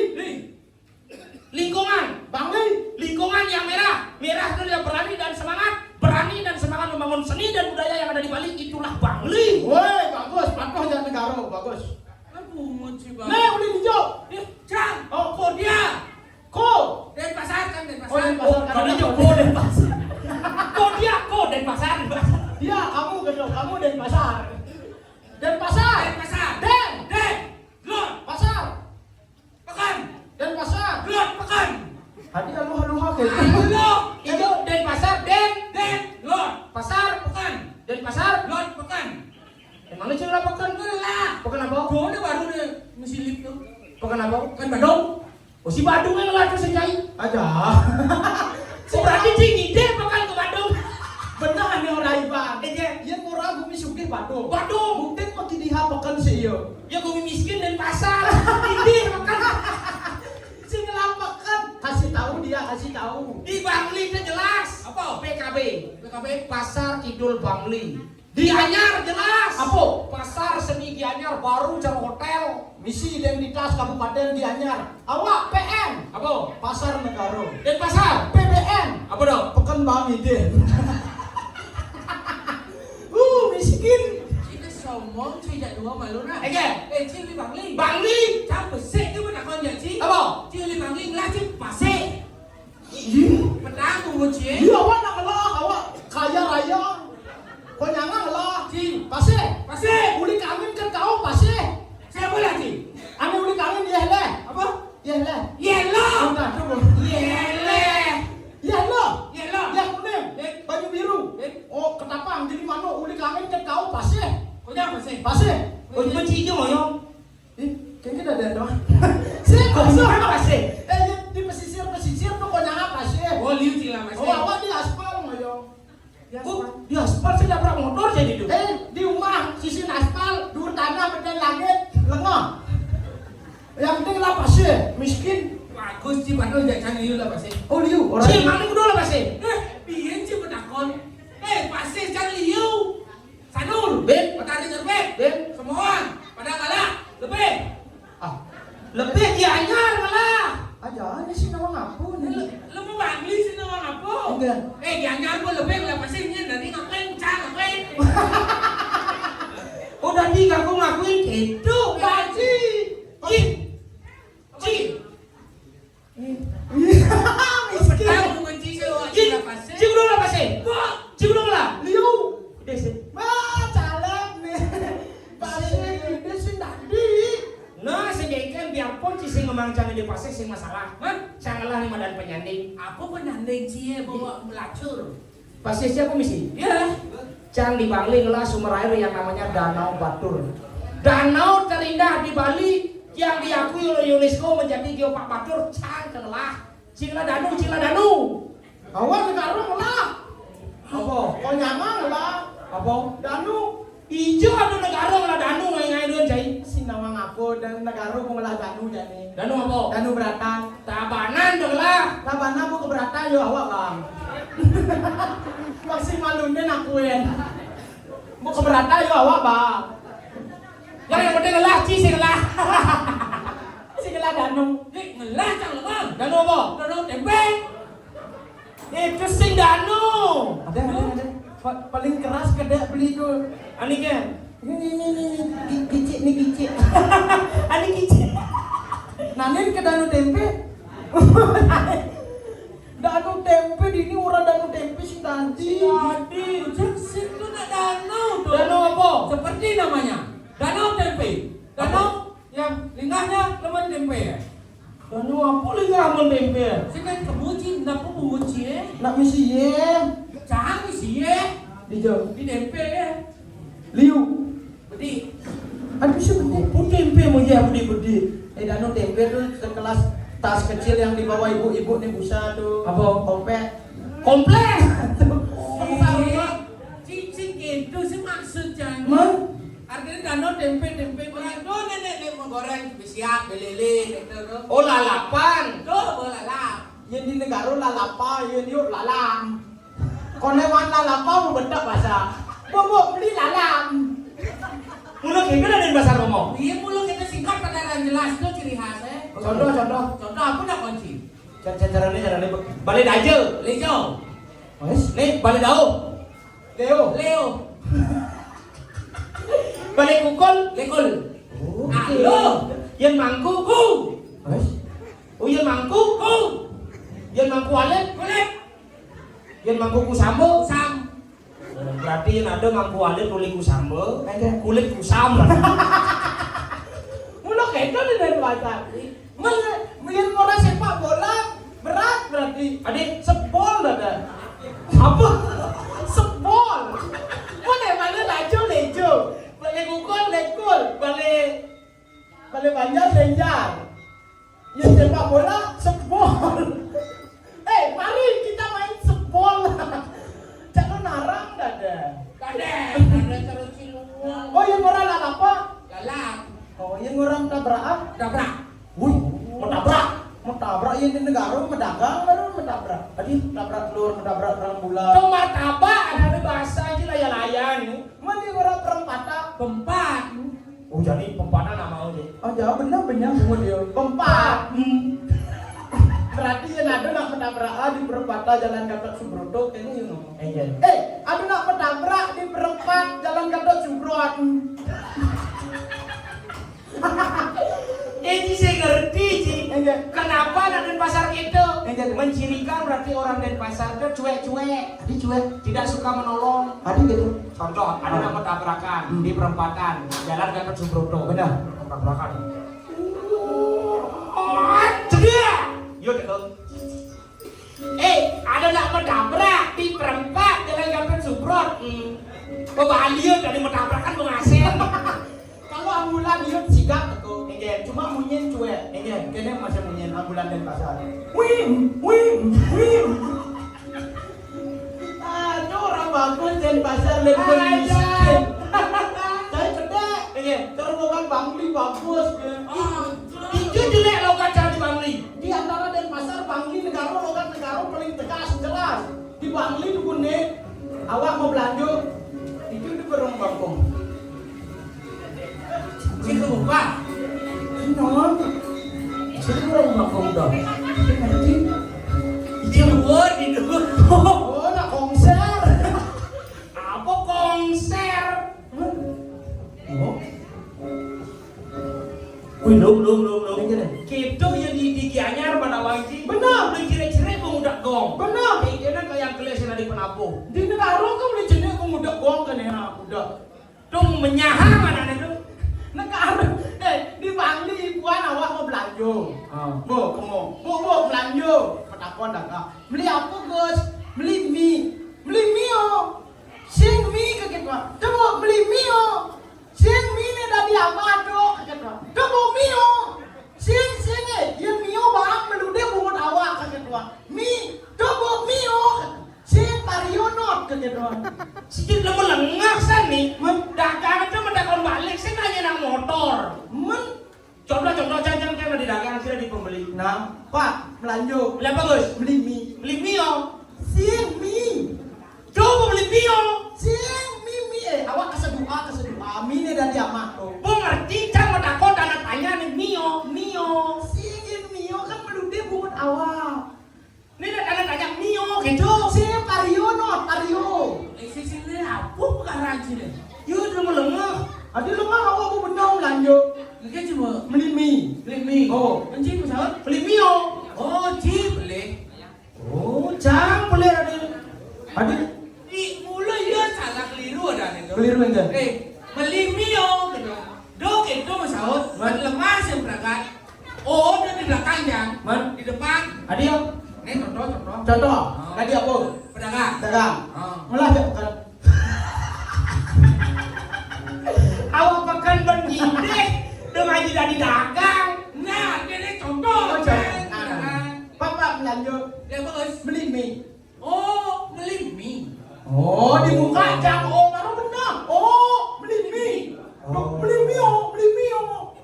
S1: Lingkungan. Lingkungan yang merah itu dia berani dan semangat membangun seni dan budaya yang ada di Bali, itulah Bangli.
S3: Woi, bagus, patuh jangan negara, bagus.
S2: Aku mau coba.
S3: Nah, udah dijawab.
S2: Cang.
S1: Oh, kok dia?
S2: Denpasar kan Denpasar.
S3: Oh, Denpasar.
S1: Kalau dia kok Denpasar. Kok dia Denpasar.
S3: Dia, kamu Denpasar. Denpasar.
S2: Lor.
S3: Pasar.
S2: Pekan.
S3: Denpasar.
S2: Lor. Pekan.
S3: Hadi halu-halu kayak
S2: Lor.
S1: Itu Denpasar,
S2: Lor.
S1: Pasar,
S2: Pekan.
S1: Denpasar.
S2: Lor. Pekan.
S1: Emangnya cuma pekan?
S2: Lah.
S1: Pekan apa?
S2: Boleh baru deh mesti lip tuh.
S1: Pekan apa?
S2: Kan Bandung.
S1: Oh si Badung yang ngelatih senjai.
S3: aja.
S1: Berarti cing ide pekan ke Bandung.
S3: Benar nih orang Iban.
S1: Iya.
S3: Dia murah bumi sugih Badung.
S1: Badung.
S3: Mungkin makin dihapakan sih yo.
S1: Ya gue miskin dan pasar. Ini makan.
S3: Si ngelapakan. Kasih tahu dia, kasih tahu.
S1: Di Bangli itu jelas.
S2: Apa?
S1: PKB.
S2: PKB.
S1: Pasar Kidul Bangli. Di Anyar jelas.
S3: Apa?
S1: Pasar seni di Anyar baru jar hotel.
S3: Misi identitas Kabupaten Gianyar. Awak PN.
S1: Apa?
S3: Pasar Negara.
S1: Dan pasar.
S3: PBN.
S1: Apa dong?
S3: Pekan Bami deh. Miskin.
S2: Kita sombong cuy jak dua malu nak.
S1: Ege.
S2: Cuy li Bangli.
S1: Bangli.
S2: Cam besek tu pun nak kau jadi.
S1: Apa?
S2: Cuy li Bangli ngelacip pasek. Pedang tunggu cuy.
S3: Iya awak nak ngelah, awak kaya raya. Kau nyanga ngelah.
S2: Cuy.
S3: Pasir.
S2: Pasek.
S3: Uli kawin kan kau pasir.
S2: Saya boleh cuy.
S3: Ane uli kawin ya leh.
S2: Apa?
S3: Ya leh.
S2: Yellow.
S3: Udah tunggu.
S2: Yellow.
S3: Ya lo.
S2: Yellow.
S3: Yang kuning. Baju biru. Oh ketapang jadi mana uli kawin kan kau pasir.
S2: Kau jangan pasek.
S3: Pasir.
S1: Oh, ini benci ke moyong?
S3: Kayaknya ada doang. Saya
S1: Kok
S3: pasir.
S1: apa pasir?
S3: Di pesisir tuh kau nyanga pasir.
S2: Oh liu cila pasek.
S3: Oh awak di aspal ngoyong.
S1: Oh, di aspal saya nabrak motor jadi tuh.
S3: Di rumah sisi aspal, dur tanah beden langit, lengah. Yang penting lah pasir, miskin.
S2: Bagus cuy padahal jak canggih liu lah pasek.
S3: Oh liu,
S1: Cil, mana kudu lah pasir?
S2: Biar cuy penakon. Pasek canggih liu. Sanul.
S1: Ben.
S2: Matahari terbit.
S1: Ben.
S2: Semua pada kalah. Lebih.
S3: Ah,
S1: Lebih di Anyar malah.
S3: aja ini sih nama ngapu nih.
S2: Lu mau Bangli sih nama apa?
S3: Enggak.
S2: Jangan gua lebih lah pastinya dari ngapain ngapain.
S1: Udah di aku ngakuin gitu.
S3: Gaji.
S1: Cil. Cil.
S3: Miskin.
S2: Tahu kunci sewa
S1: Cil.
S2: cila pasek.
S1: Cil kudu lah pasir. Cil kudu lah.
S3: Liu.
S1: Udah sih.
S3: Caleg nih. Pasir ini sih tadi.
S1: Nah, sedangkan biarpun sih ngomong jangan di pasir sih masalah.
S2: Hah?
S1: Sangalah nih madan penyanding.
S2: Apa penyanding cie bawa melacur?
S1: Pasir siapa misi?
S2: Ya.
S1: Cang di Bangli ngelah sumber air yang namanya Danau Batur. Danau terindah di Bali yang diakui oleh UNESCO menjadi Geopark Batur. Cang kelah. Cila Danu.
S3: Awak negara ngelah.
S1: Apa?
S3: Kau nyama ngelah.
S1: Apa?
S3: Danu.
S1: Ijo ada negara ngelah Danu ngai doon cai.
S3: Si nama ngaku dan negara mau ngelah danu jadi.
S1: Danu apa?
S3: Danu beratan.
S1: Tabanan dong lah.
S3: Labana mau keberatan yo awak bang. Maksimal lunden akuin. Mau keberatan yo awak bang.
S1: Yang penting ngelah ci sih ngelah.
S3: Si ngelah danu.
S2: Ngelah cang lemah.
S1: Danu apa?
S2: Dodo tempe.
S1: Itu sing Danu.
S3: Ada. Paling keras kedek beli tuh.
S1: Aniknya.
S3: Ini kicik nih kicik.
S1: Anik kicik.
S3: Nanin ke danu tempe. Danu tempe ini orang danu tempe sih nanti.
S2: Jaksin tu nak danau tu.
S1: Danau apa?
S2: Seperti namanya. Danau tempe. Danau yang lingahnya lemon tempe.
S1: Danu apa lagi ngamon tempe?
S2: Sekarang kemuci, nak pun kemuci
S3: Nak misi ye.
S2: Jangan sih
S3: Dijauh.
S2: di tempe
S3: Liu.
S2: Bedi.
S3: Aduh sih bener.
S1: Pun tempe mau ya budi.
S3: Danu tempe tuh sekelas tas kecil yang dibawa ibu-ibu nih busa tuh.
S1: Apa?
S3: Kompet.
S1: Komplek.
S2: Cincin gitu sih maksudnya.
S3: Mah?
S2: Artinya danau tempe goreng. Tuh nenek mau goreng bisiak, belele, gitu.
S1: Oh lalapan.
S2: Tuh bolalap.
S3: Yang di negara lalapa, yang yuk lalam. Konewan lalapa mau bedak bahasa. Bobo beli lalam.
S1: Mula kayak ada di pasar ngomong.
S2: Iya mulu kita singkat pada jelas tuh ciri khasnya.
S1: Contoh.
S2: Contoh aku nak kunci.
S1: Caranya balik aja.
S2: Lejo,
S3: Wes,
S1: Nih balik daun.
S3: Leo.
S2: Leo,
S1: Balik kukul.
S2: Lekul.
S3: Oke.
S2: Halo.
S1: Yang mangku.
S3: Wes.
S1: Oh yang mangku. Yang mangku alet.
S2: Kulit.
S1: Yang mangku kusambo.
S2: Sam.
S1: Berarti yang ada mangku alet kulit kusambo.
S3: Ada.
S1: Kulit kusam.
S3: Mula kayak di dari bahasa. Mungkin orang sepak bola berat berarti.
S1: Adik.
S3: Sebol ada.
S1: Apa?
S3: Sebol. Mana mana lajo lejo.
S1: Balik kukul.
S3: Lekul. Balik Banjar lenjar. Yang sepak bola sebol. Mari kita main sebol. Jangan narang dah ada.
S2: Kade terus cilung.
S3: yang orang apa?
S2: Galak.
S3: Oh, yang orang tabrakan?
S2: Tabrak.
S3: Wih, mau tabrak yang di negara mendagang baru menabrak. Tadi tabrak telur, menabrak terang bulan.
S1: Itu martabak ada bahasa aja layan-layan.
S3: Mana orang perempatan?
S2: Pempat.
S1: Oh jadi pempatan nama aja.
S3: Oh jauh benar tunggu dia. Keempat. Berarti yang ada nak menabrak di perempatan Jalan Gatot Subroto kayaknya yang ngomong.
S1: Iya.
S3: Ada nak menabrak di perempat Jalan Gatot Subroto.
S1: Ini saya ngerti sih. Kenapa ada Denpasar itu? Mencirikan berarti orang Denpasar itu cuek-cuek.
S3: Tadi cuek.
S1: Tidak suka menolong.
S3: Tadi gitu.
S1: Contoh, ada nama tabrakan di perempatan Jalan Gatot Subroto.
S3: Benar.
S1: Tabrakan. Oh, cedia. Yuk, ada nak menabrak di perempat Jalan Gatot Subroto. Kebalian dari menabrakkan mengasih.
S3: Kalau ambulan dia sigap tuh. Cuma munyin cuek. Kayaknya masih munyin ambulan Denpasar. Wim. Aduh orang bagus Denpasar lebih miskin. Saya cedek. Terowongan Bangli bagus.
S1: Itu jelek logat cari Bangli.
S3: Di antara Denpasar, Bangli negara logat negara paling tegas jelas. Di Bangli dukun nih. Awak mau belanja itu di Berung Bangkong.
S2: Itu buka.
S3: Non, jadi Berung Bangkong dah.
S2: Itu.
S3: Oh, nak konser.
S1: Apa konser?
S3: Oh,
S1: Wih, belum. Gitu ya di Gianyar pada wajib.
S3: benar.
S1: Beli cire-cire pemuda gong.
S3: Benar.
S1: Kayaknya kayak keles yang di penapu.
S3: Di negara kau beli jenis pemuda gong kan ya, udah.
S1: Tung menyaham mana itu?
S3: Negara, di Bangli ibuan awak mau belanja. Bu, kamu, bu belanja. Petakon dah. Beli apa Gus? Beli mie oh. Sing mie ke kita. Coba beli mie oh. Sing mie ni dah diamat tu. Coba mie oh. Sing yang mie oh bang meludah buat awak ke kita. Mie, coba mie oh. Sing parionot ke kita.
S1: Sikit lama lengah san nih. Dagang itu mendagang balik. Saya nanya nang motor. Contoh jangan di dagang sih di pembeli.
S3: Nah, Pak, belanja.
S1: Beli apa Gus?
S3: Beli mie.
S1: Beli mio.
S3: Sing mie.
S1: Coba beli mio.
S3: Sing mie. Awak kesedua. Mie ni dah diamat tu.
S1: Pengerti jangan takut dan tanya nih mio.
S3: Sing mie kan meludah buat awak.
S1: Ini ada tanya mio gitu.
S3: Sing pario.
S2: Sini apa perkara sini?
S1: Yuk lama lengah.
S3: Ada lemah awak pun benar belanja.
S2: Kita cuma
S3: Beli mie.
S2: beli.
S3: Oh.
S2: Anjing pesawat.
S1: Beli mio.
S2: Oh, ji beli.
S1: Oh, jangan boleh ada.
S3: Ada
S2: Di mulai dia salah keliru ada nih.
S3: keliru enggak?
S2: Beli mio gitu. Dok itu pesawat. Lemah yang berangkat. Oh, dia di belakang jang. Di depan.
S1: Adio.
S2: Ini contoh.
S3: Contoh, tadi apa?
S2: Pedagang.
S3: Dagang. Malah ya bukan.
S1: Awak pekan bergindek dengan tidak di dagang.
S2: Nah, ini contoh.
S3: Papa belanja
S2: Ya bagus.
S3: beli mie.
S2: Oh, beli mie.
S3: Oh, di muka jang. Oh, baru benar. Oh, beli mie.
S1: Oh.
S3: Beli mie oh.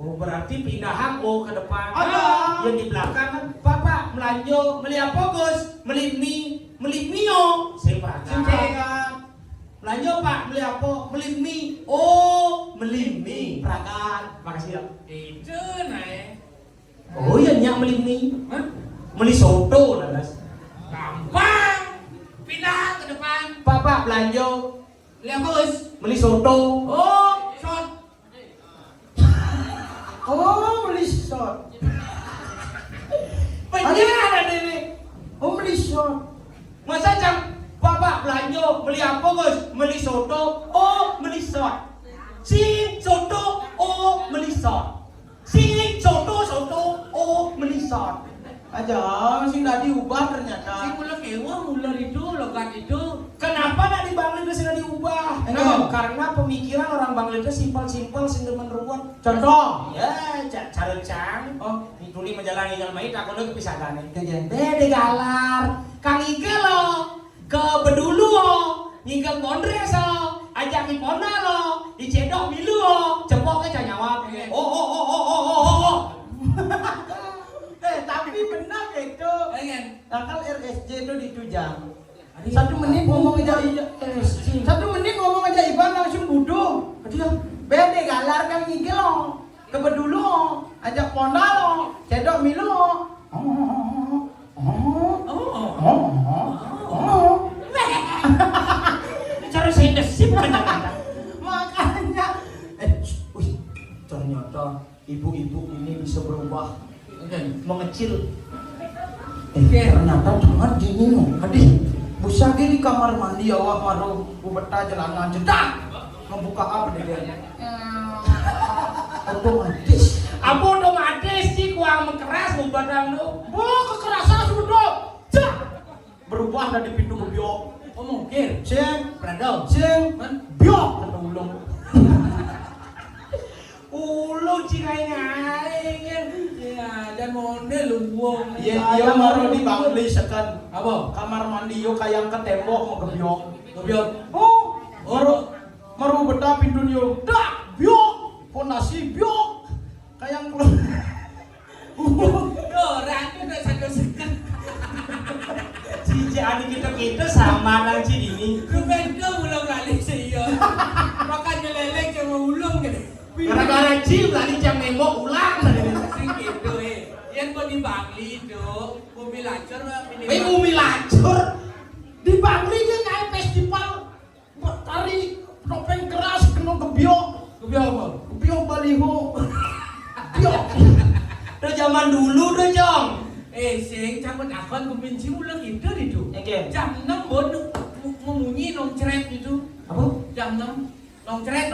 S1: Oh, berarti pindahan ke depan.
S3: Ada.
S1: Yang di belakang kan Bapak melanjo, beli apa Gus? Beli mio. Saya perhatikan. Melanjo Pak, beli apa? Beli mie. Oh, beli mie. Perhatikan. Makasih ya.
S2: Itu naik.
S1: Oh iya nyak beli mie.
S2: Hah?
S1: Beli soto lalas.
S2: Gampang. Pindah ke depan.
S1: Bapak belanjo,
S2: Lihat bos.
S1: beli soto.
S2: Oh, shot.
S3: Oh, beli shot.
S1: Penjara ini.
S3: Oh, beli shot.
S1: Masa jam Bapak belanja, beli apa Gus? Beli soto. Oh, beli shot. Si soto. Oh, beli shot. Si soto. Oh, beli shot.
S3: Aja, sing dah diubah ternyata.
S2: Si mula kewa, mula itu, logat itu.
S1: Kenapa nak di Bangli itu sudah diubah?
S3: Kenapa?
S1: Karena pemikiran orang Bangli itu simpel-simpel, sing demen ruwet.
S3: Contoh.
S1: Ya, carecang.
S3: Oh,
S1: Tuli menjalani jalan mai tak kono kepisahan.
S3: Kejen.
S1: Bede galar. Kang Ike lo ke Bedulu lo, nyinggal Mondres lo, ajak Ipona lo, dicedok milu cepoknya jangan jawab. Oh.
S3: Tapi benar itu.
S2: Pengen.
S3: Nakal RSJ itu ditujang. 1 menit ngomong aja RSJ. 1 menit ngomong aja Iban langsung bodoh. Aduh, bede galar kan ngigil lo. Kebedulu lo, ajak ponda lo, cedok milu lo.
S1: Cara saya desip kadang-kadang.
S3: Makanya ternyata ibu-ibu ini bisa berubah mengecil. Ternyata jangan gini no. Adik, busa di kamar mandi awak maru ubeta jalanan jedak. Membuka apa dia? Otomatis.
S1: Apa otomatis sih kuang mengeras mau badang lo?
S3: Kekerasan sudah. Cak. Berubah dari pintu ke biok.
S2: Oh mungkin.
S3: Sing,
S2: Prado.
S3: sing, biok kata ulung.
S1: Ulung cingai-ngai.
S2: Ya, dan model luwung.
S3: Iya maru di Bangli sekan.
S2: Apa?
S3: Kamar mandi yo kayang ke tembok mau ke biok.
S2: Gobiok.
S3: Maru beta pintu yo. Dak, biok. Pondasi biok. Kayang keluar.
S2: Orang itu udah satu sekat.
S1: Cici adik kita sama nang ci ini.
S2: Kebedo ulang kali sih ya. Makanya lelek cuma ulung gitu.
S1: Gara-gara Ci lagi jam nembok ulang tadi.
S2: Sing gitu Yang kau di Bangli itu bumi lancur
S1: Bumi lancur.
S3: Di Bangli dia naik festival tari topeng keras kena kebiok.
S2: Gobiok apa?
S3: Kebiok baliho. Biok.
S1: Udah zaman dulu tuh Jong.
S2: Sing campur akon kuminci ulang itu.
S1: Oke.
S2: Jam 6 baru memunyi nongcret itu.
S3: Apa?
S2: Jam 6 nongcret.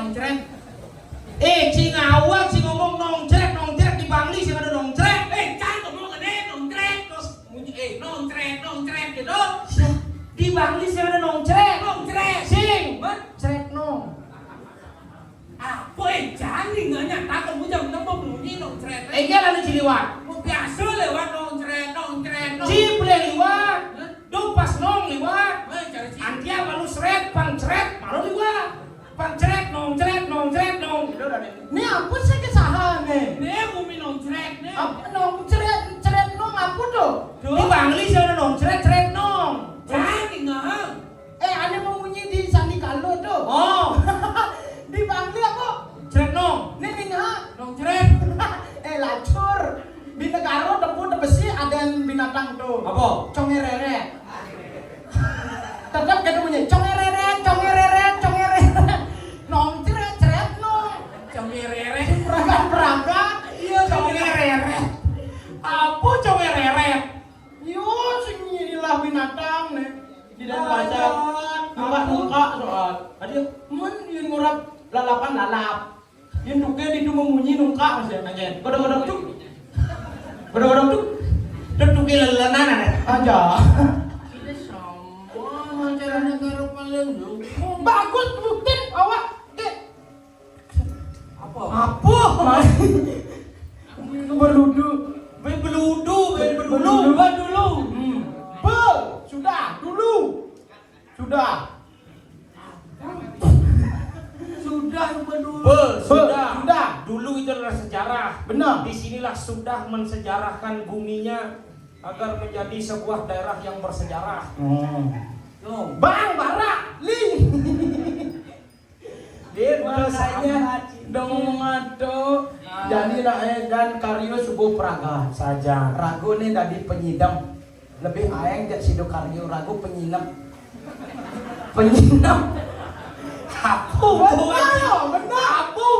S1: Ci ngawak si ngomong nongcret di Bangli sih ada nongcret.
S2: Jangan ngomong ada nongcret terus munyi nongcret gitu.
S1: Di Bangli sih ada nongcret. Sing.
S3: Cret no.
S2: Apa jangan nggak takut mu jam 6 mau munyi nongcret.
S1: Enggak ada ciliwat.
S2: Biasa lewat nongcret.
S1: Ci boleh liwat. Duh pas nong liwat.
S2: Cari sih.
S1: Antia malu seret, pangcret, malu liwat. Pangcret, nongcret.
S3: Ini apa sih kesalahan nih?
S2: Nih bumi nongcret nih.
S3: Apa nong ceret nong apa tuh?
S1: Di Bangli sih ada nongcret nong.
S2: Jangan nggak.
S3: Ada memunyi di Sandi Kalo tuh.
S1: Oh,
S3: Di Bangli apa?
S1: cret nong.
S3: Nih ha?
S2: Nongcret.
S3: Lacur. Di negara debu besi ada binatang tuh.
S1: Apa?
S3: Congerere. Tetap kita punya congerere. Nong ceret nong.
S2: Congerere.
S3: Peraga.
S1: Iya, congerere. Apa congerere?
S3: Yo, inilah binatang nih. Di dalam baca muka soal. Adik, yang ngurap lalapan lalap. Yang duke di memunyi nungka masih nanya. Kodok tuh.
S1: Tutuki lelenan ada.
S3: Aja.
S2: Ini sama cara negara paling
S3: Bagus bukti awak.
S2: apa?
S3: Apa? Beludu.
S1: Beludu.
S3: Sudah dulu. Sudah. Sudah.
S1: Dulu itu adalah sejarah.
S3: Benar.
S1: Disinilah sudah mensejarahkan buminya agar menjadi sebuah daerah yang bersejarah.
S3: Bang Barak, Ling. Dia bahasanya dong ngado. Jadi dan karyo subuh praga saja. Ragu nih dari penyidam. Lebih ayang jak sido karyo ragu penyinap.
S1: Aku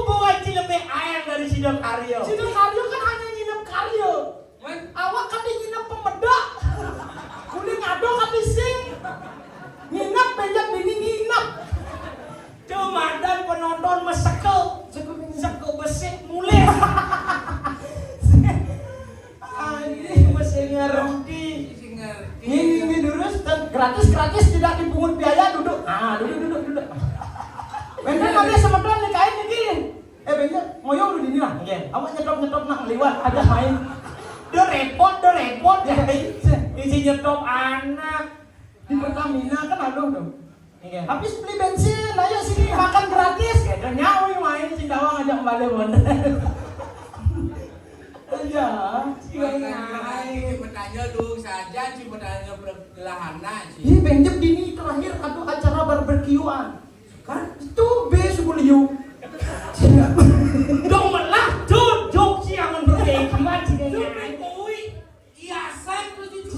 S1: bukan lebih ayam dari Sidang Karyo.
S3: Sidang Karyo kan hanya nginep karyo. Awak kan nginep pemedak. Kuling ngado kan dising. Nginep banyak bini nginep.
S1: Cuma dan penonton mesekel besi mulai. Ini masih ngerti.
S3: Ini durus gratis tidak dipungut biaya duduk. Duduk. Bener ada semeton nih kain nih gini. Bener ngoyong lu di sini lah. Awak nyetop nak lewat ada main.
S1: Dia repot ya. Isi nyetop anak.
S3: Di Pertamina kan ada dong. Iya. Habis beli bensin, ayo sini makan gratis. Kayak nyawi main Cindawang ngajak balik bener. Aja.
S2: Bertanya dulu saja sih bertanya bergelahana sih.
S3: Ini benjep dini terakhir atau acara barbekyuan. Kan itu B10.
S1: Dong melah jok siangan berkekiman
S2: Hiasan terus itu.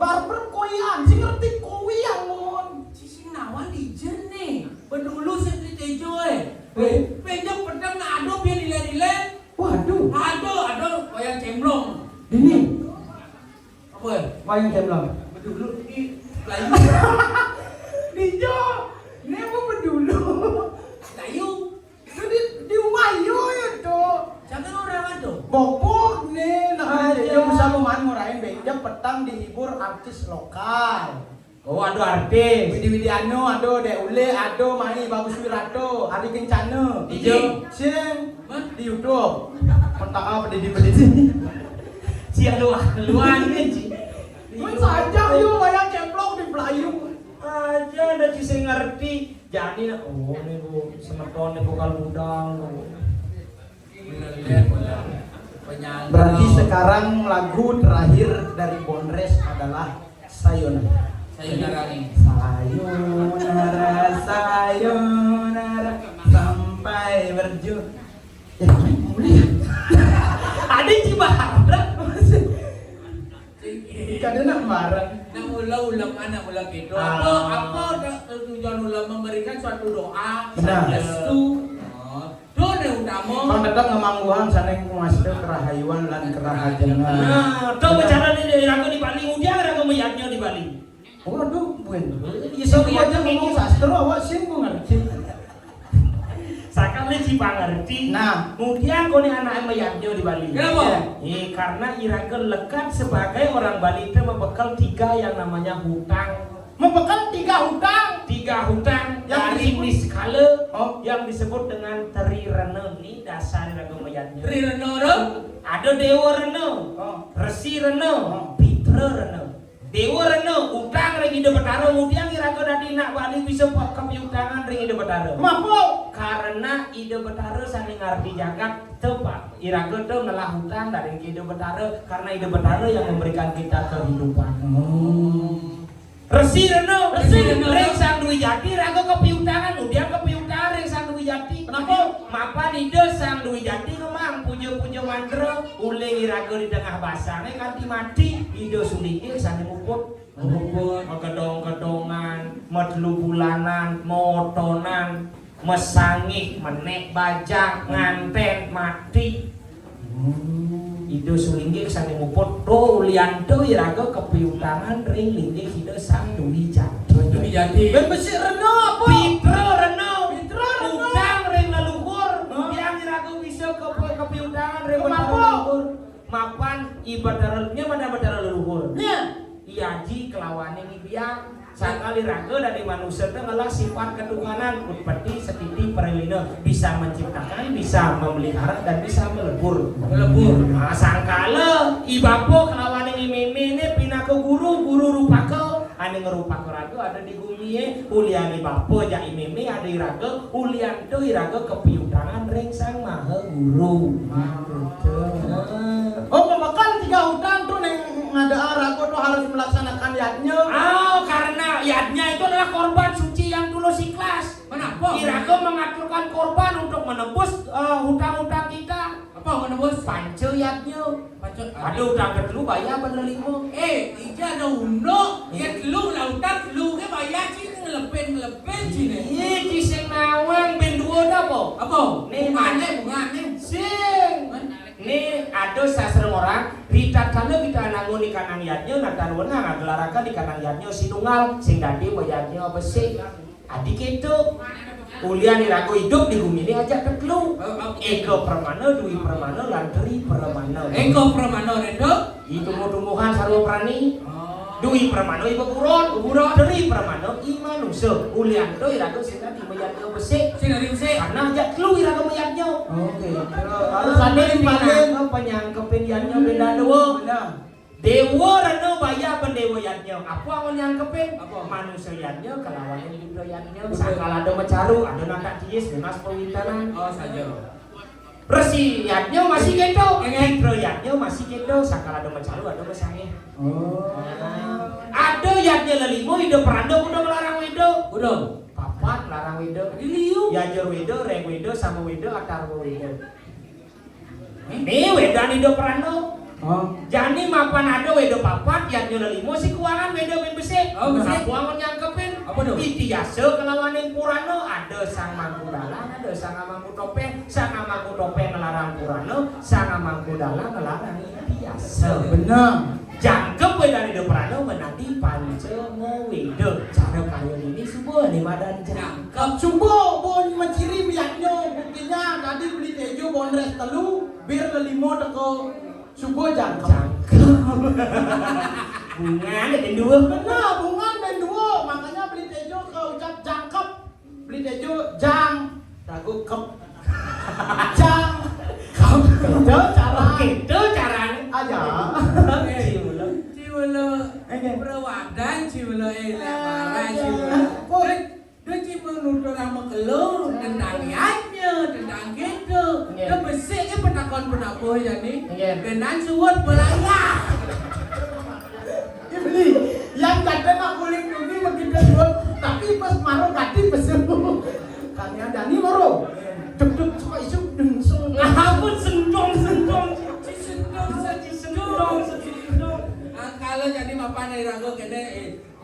S3: Barberkoyan, sing ngerti koyan mon.
S2: Sing nawan di jene. Pendulu seperti tejo Benjep pedang ado biar dile.
S3: Waduh.
S2: Ado wayang cemlong.
S3: Ini
S2: Apa ya?
S3: wayang gemblong.
S2: Bedulu di Layu.
S3: Dijo, ini apa bedulu?
S2: Layu.
S3: Di Umayu itu.
S2: Jangan orang ado.
S3: Bobok nih, nah dia bisa lumayan ngurain benjep petang dihibur artis lokal.
S1: Oh aduh artis
S3: Widi Widiano, ado Deule, ado Mani Bagus Wirato, Ari Kencana.
S1: Ijo.
S3: Sing di YouTube. Kontak apa di
S1: si luan nih
S3: Mun saja yuk wayang cemplong di Pelayu.
S1: aja ada sih ngerti jadi oh nih bu semeton nih bokal budang
S3: Berarti sekarang lagu terakhir dari Bonres adalah Sayonara. Sayonara sampai berjuang.
S1: ada Cibaharap
S3: Kadang nak marah.
S2: Nak ulang anak ulang itu. Apa tujuan ulang memberikan suatu doa.
S3: Benar.
S2: Restu. Doa yang utama.
S3: Bang tetap ngemangguang saneng kumasda kerahayuan lan kerahajengan.
S1: nah tuh bicara nih ragu di Bali udah ragu meyaknya di Bali
S3: Waduh, buen.
S1: ya so
S3: aja ngomong sastra awak sih gua ngerti.
S1: Sakal si pangerti.
S3: Nah,
S1: kemudian kau nih anak meyaknya di Bali.
S2: Kenapa?
S1: Karena Iraga lekat sebagai orang Bali itu membekal 3 yang namanya hutang.
S3: membekal 3 hutang.
S1: 3 hutang
S3: Yang
S1: dari
S3: disebut-
S1: Miskale
S3: Oh.
S1: yang disebut dengan Teri Rene ini dasar Iraga meyaknya.
S2: Tri Renoro.
S1: Ada Dewa Rene,
S3: Oh.
S1: Resi Rene,
S3: Oh.
S1: Pitra Rene. Dewa Rene utang ring ide betara kemudian Iraga dadi nak Bali bisa kepiutangan ring ide betara.
S3: Mampu.
S1: Karena ide betara saling ngarti jagat tepat Iraga itu ngelah hutang dari ide betara karena ide betara yang memberikan kita kehidupan. Resi Reno, ring sang Dwi Jati Iraga kepiutangan udah kepiutangan ring sang Dwi Jati. Kenapa? Mapan ide sang Dwi Jati memang puja mantra uling Iraga di tengah basane kanti mati ide sulingnya sang muput. Kedong-kedongan, medlu bulanan, motonan, mesangih, menek bajang, nganten, mati. Ido sulinggih sang muput do ulianto Iraga kepiutangan ring linggih ide sang Dwi Jati.
S2: Dwi Jati.
S3: Ben besi Reno apa?
S1: Pitra Reno.
S3: Pitra Reno.
S1: Utang ring leluhur. Yang Iraga bisa kepiutangan ring
S3: Kenapa?
S1: leluhur. Mapan ibadarnya mana badar leluhur.
S3: Nya.
S1: Iaji kelawane biang sakali raga dari manusia itu adalah sifat ketuhanan utpati setiti perelina bisa menciptakan bisa memelihara dan bisa melebur nah, sangkala ibapo kelawane mimi ini pindah ke guru rupaka ane ngerupaka raga ada di gumi ulian ibapo ja mimi ada iraga ulian tu iraga kepiutangan ring sang maha guru
S3: Oh, membekal 3 hutang tuh neng ngada arago tuh harus melaksanakan yadnya.
S1: Karena yadnya itu adalah korban suci yang tulus ikhlas.
S2: Kenapa?
S1: Iraga mengaturkan korban untuk menebus hutang-hutang kita.
S2: Apa menebus?
S1: Pance yadnya. Aduh, utang kedulu bayar bener limo.
S2: Ija ada uno, ya lu lautan lu ke bayar sih ngelepen sih nih.
S1: Iya, kiseng nawang ben dua dapo.
S2: Apa?
S1: Nih,
S2: Bungane.
S1: Sing. Nih ada sastra orang Rita kana kita nangun di kanang yadnya natan wenang agelarakan di kanang yadnya sinungal sing dadi bayarnya besi adik itu ulian irago hidup di bumi ini aja teklu ego permana dui permana lanteri permana
S2: Eko Pramano Rendo.
S1: itu tumbuhan sarwa prani dui permana ibu kurun deri permana imanungsa ulian itu irago sing dadi bayarnya besi
S2: Sing dari Use.
S1: karena aja teklu irago bayarnya
S3: Oke.
S1: harus ada yang penyangkepin yannya beda doang.
S3: Benar.
S1: Dewa reno baya pendewa yatnya. Apa angon yang kepin?
S2: Apa?
S1: Manusia yatnya kelawan yang hidup yatnya. Sakala ada mecaru, ada nata tiis, menas pawintanan.
S2: Oh saja.
S1: Resi yatnya masih gitu. Hidro yatnya masih gitu. Sakala ada mecaru, ada mesange.
S3: Oh.
S1: Ada yatnya lelimo, hidup perando udah melarang wedo.
S2: Udah.
S1: Papat larang wedo.
S2: Liu.
S1: Yajar wedo, reg wedo, sama wedo, atar wedo. Ini wedan hidup perando.
S3: Oh.
S1: Jadi mapan ada wedo papat yang nyono limo si keuangan wedo ben besi.
S2: Oh, besi.
S1: Keuangan nyangkepin.
S2: Apa tuh?
S1: Itiase kelawan yang purano ada sang mangku dalang, ada sang mangku topeng, sang mangku topeng ngelarang purano, sang mangku dalang ngelarang itiase.
S3: Benar.
S1: Jangkep wedan hidup purano menanti pancemo wedo. Cara kaya ini subuh nih madan jangkep.
S3: Subuh bon menciri biaknya buktinya tadi beli tejo bonres telu bir lelimo teko subuh jangkep.
S1: Bunga ada dua.
S3: Benar, bunga dan dua, makanya beli tejo ke ucap jangkep. Beli tejo jang, ragu kep. Jang, kep. Itu cara.
S1: Itu caranya.
S3: Aja.
S2: Ciwala perawadan ciwala marah ciwala. Dia cuma nuduh nama kelur tentang niatnya, tentang gitu. Dia bersih penakon-penakon ya nih. Dengan suwat belayar.
S3: Beli yang kata nak boleh ini begitu jual, tapi pas maru kati pesan. Kami ada ni maru. Duk suka isu dungsung.
S1: Ampun sendong.
S2: Kalau jadi mapan dari rago kene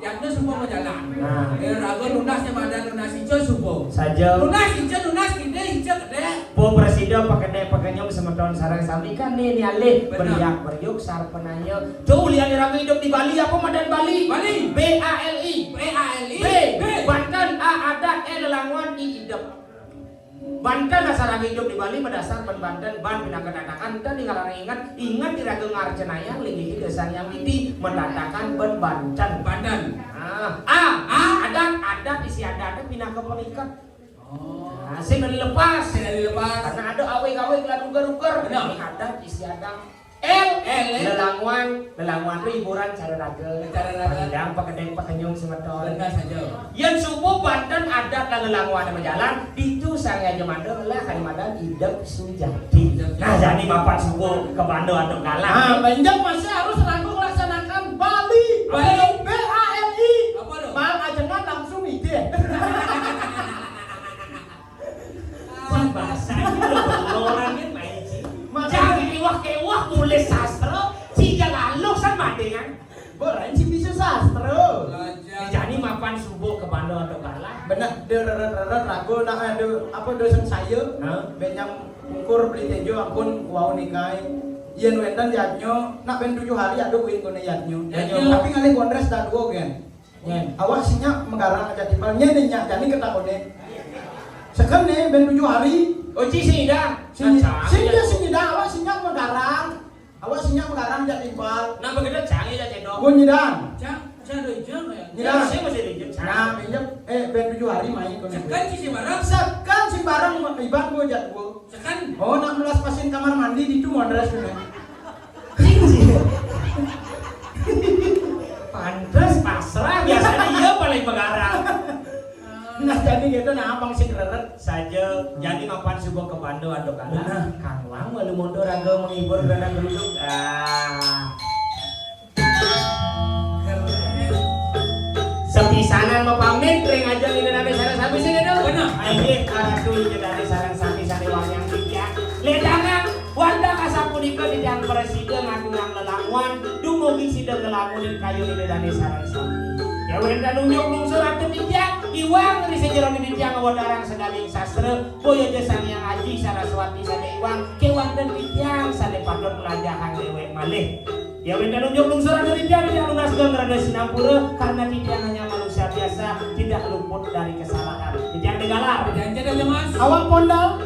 S2: yang itu semua berjalan.
S1: Nah.
S2: Rago lunas yang ada lunas hijau subuh.
S1: Saja.
S2: Lunas hijau kide hijau kede.
S1: Po presiden pakenya sama tahun sarang sami kan nih alih
S2: Benar.
S1: beriak beriuk sar penanya. Tuh lihat raga hidup di Bali apa madan Bali?
S2: Bali.
S1: BALI.
S2: BALI.
S1: B. Banten A adat E lelanguan I hidup. Banten dasar raga hidup di Bali berdasar Banten ban pindah kedatakan dan tinggal ingat di raga ngarcenayang lagi desan yang ini mendatakan Banten. A adat isi adat pindah ke penikat. Nah, sing dari lepas karena ada awe-awe gelar ugar-ugar.
S2: Benar.
S1: Ini adat isi adat. Lelanguan itu hiburan cara raga. Padang pakedeng pakenyong semeton.
S2: Benar saja.
S1: Yang subuh Banten adat dan lelanguan yang berjalan itu saya jemandang lah kalimadan hidup sujati. Nah jadi bapak subuh ke Bandung atau kalah.
S3: Nah, banyak masih harus langsung laksanakan Bali. BALI.
S2: Apa tuh?
S3: Bang ajengan langsung ide.
S1: Bahasanya belorangin main sih. Jangan kewah mulai sastra si jalaluk sama dengan
S3: Borain sih bisa sastra.
S1: jadi mapan subuh ke Bandung atau kalah.
S3: Benar, ragu nak ada apa dosen saya. Benyam ukur beli tejo ampun wow nikai. Yen wendan yatnyo nak ben 7 hari ada win kone yatnyo. Tapi ngalih kondres dah dua kan. Awak sinyak megarang aja tipal nyen nyak jadi ketakone. Sekarang nih ben 7 hari.
S1: Oci sini dah.
S3: Sini dah awak sinyak megarang. Awak sinyak megarang jadi tipal.
S1: Nah begitu canggih dah cendol.
S3: Gue nyidang.
S2: Cara hijau ya.
S3: Nyidang.
S1: Saya masih dijemput.
S3: Nah, pinjam ben 7 hari main kone.
S2: Sekan si barang.
S3: Sekan si barang iban gue jat gue.
S2: Sekan.
S3: Oh nak melas pasin kamar mandi di itu mondres kene.
S1: Pantes pasrah biasanya iya paling begarang.
S3: Nah jadi gitu nah abang sing reret
S1: Saja jadi mapan subuh ke Bandung atau kalah. Kang Wang malu mundur raga menghibur karena beruduk. Sepisanan mau pamit ring aja ini dari sarang sapi sih gitu.
S2: Benar.
S1: Ayo karatu ini dari sarang sapi sari wayang tiga. Ledangan wanda kasapunika di yang presiden ngadulang lelanguan dumugi sidang ngelamunin kayu ini dari sarang sapi. Ya wenda nunjuk lungsur atuh tiga iwang dari sejeron di tiang ngawadarang sedaling sastra boya jasang yang aji saraswati sade iwang kewang dan tiang sade padon pelajahang dewe malih. Ya wenda nunjuk lungsur atuh tiga yang lunas rada sinampura karena tiang hanya manusia biasa tidak luput dari kesalahan. Tiang degalar.
S2: Jangan mas.
S3: awak pondal